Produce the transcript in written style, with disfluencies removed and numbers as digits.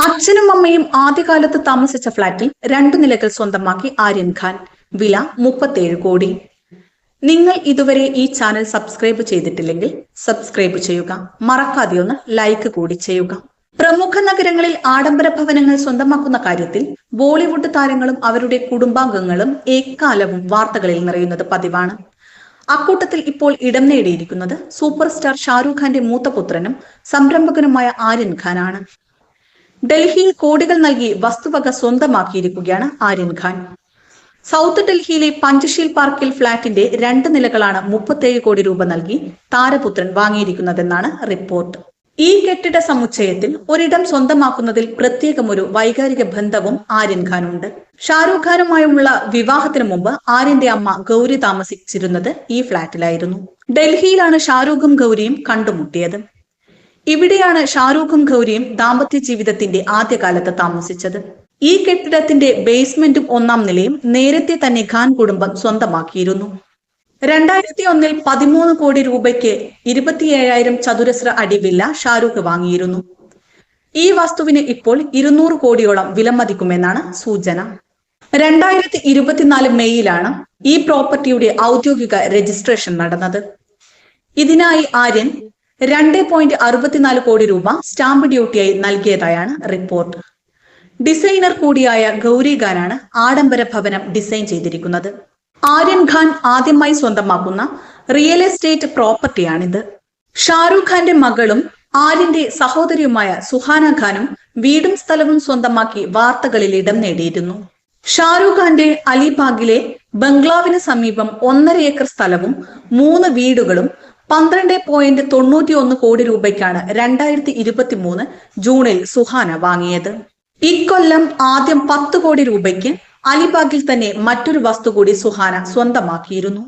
അച്ഛനും അമ്മയും ആദ്യകാലത്ത് താമസിച്ച ഫ്ളാറ്റിൽ 2 നിലകൾ സ്വന്തമാക്കി ആര്യൻ ഖാൻ. വില 37 കോടി. നിങ്ങൾ ഇതുവരെ ഈ ചാനൽ സബ്സ്ക്രൈബ് ചെയ്തിട്ടില്ലെങ്കിൽ സബ്സ്ക്രൈബ് ചെയ്യുക. മറക്കാതെ ഒന്ന് ലൈക്ക് കൂടി ചെയ്യുക. പ്രമുഖ നഗരങ്ങളിൽ ആഡംബര ഭവനങ്ങൾ സ്വന്തമാക്കുന്ന കാര്യത്തിൽ ബോളിവുഡ് താരങ്ങളും അവരുടെ കുടുംബാംഗങ്ങളും എക്കാലവും വാർത്തകളിൽ നിറയുന്നത് പതിവാണ്. അക്കൂട്ടത്തിൽ ഇപ്പോൾ ഇടം നേടിയിരിക്കുന്നത് സൂപ്പർ സ്റ്റാർ ഷാരൂഖ് ഖാന്റെ മൂത്ത പുത്രനും സംരംഭകനുമായ ആര്യൻ ഖാനാണ്. ഡൽഹിയിൽ കോടികൾ നൽകി വസ്തുവക സ്വന്തമാക്കിയിരിക്കുകയാണ് ആര്യൻ ഖാൻ. സൗത്ത് ഡൽഹിയിലെ പഞ്ചശീൽ പാർക്കിൽ ഫ്ളാറ്റിന്റെ 2 നിലകളാണ് 37 കോടി രൂപ നൽകി താരപുത്രൻ വാങ്ങിയിരിക്കുന്നതെന്നാണ് റിപ്പോർട്ട്. ഈ കെട്ടിട സമുച്ചയത്തിൽ ഒരിടം സ്വന്തമാക്കുന്നതിൽ പ്രത്യേകമൊരു വൈകാരിക ബന്ധവും ആര്യൻ ഖാനുണ്ട്. ഷാരൂഖ് ഖാനുമായുള്ള വിവാഹത്തിനു മുമ്പ് ആര്യന്റെ അമ്മ ഗൗരി താമസിച്ചിരുന്നത് ഈ ഫ്ളാറ്റിലായിരുന്നു. ഡൽഹിയിലാണ് ഷാരൂഖും ഗൗരിയും കണ്ടുമുട്ടിയത്. ഇവിടെയാണ് ഷാരൂഖും ഗൗരിയും ദാമ്പത്യ ജീവിതത്തിന്റെ ആദ്യകാലത്ത് താമസിച്ചത്. ഈ കെട്ടിടത്തിന്റെ ബേസ്മെന്റും 1-ാം നിലയും നേരത്തെ തന്നെ ഖാൻ കുടുംബം സ്വന്തമാക്കിയിരുന്നു. 2001-ൽ 13 കോടി രൂപയ്ക്ക് 27,000 ചതുരശ്ര അടി വില്ല ഷാരൂഖ് വാങ്ങിയിരുന്നു. ഈ വസ്തുവിന് ഇപ്പോൾ 200 കോടിയോളം വിലമതിക്കുമെന്നാണ് സൂചന. 2024 മെയ്യിലാണ് ഈ പ്രോപ്പർട്ടിയുടെ ഔദ്യോഗിക രജിസ്ട്രേഷൻ നടന്നത്. ഇതിനായി ആര്യൻ 2.64 കോടി രൂപ സ്റ്റാമ്പ് ഡ്യൂട്ടിയായി നൽകിയതായാണ് റിപ്പോർട്ട്. ഡിസൈനർ കൂടിയായ ഗൗരി ഖാനാണ് ആഡംബര ഭവനം ഡിസൈൻ ചെയ്തിരിക്കുന്നത്. ആര്യൻ ഖാൻ ആദ്യമായി സ്വന്തമാക്കുന്ന റിയൽ എസ്റ്റേറ്റ് പ്രോപ്പർട്ടിയാണിത്. ഷാരൂഖ് ഖാന്റെ മകളും ആര്യന്റെ സഹോദരിയുമായ സുഹാന ഖാനും വീടും സ്ഥലവും സ്വന്തമാക്കി വാർത്തകളിൽ ഇടം നേടിയിരുന്നു. ഷാരൂഖ് ഖാന്റെ അലിബാഗിലെ ബംഗ്ലാവിന് സമീപം 1.5 ഏക്കർ സ്ഥലവും 3 വീടുകളും 12.91 കോടി രൂപയ്ക്കാണ് 2023 ജൂണിൽ സുഹാന വാങ്ങിയത്. ഇക്കൊല്ലം ആദ്യം 10 കോടി രൂപയ്ക്ക് അലിബാഗിൽ തന്നെ മറ്റൊരു വസ്തു കൂടി സുഹാന സ്വന്തമാക്കിയിരുന്നു.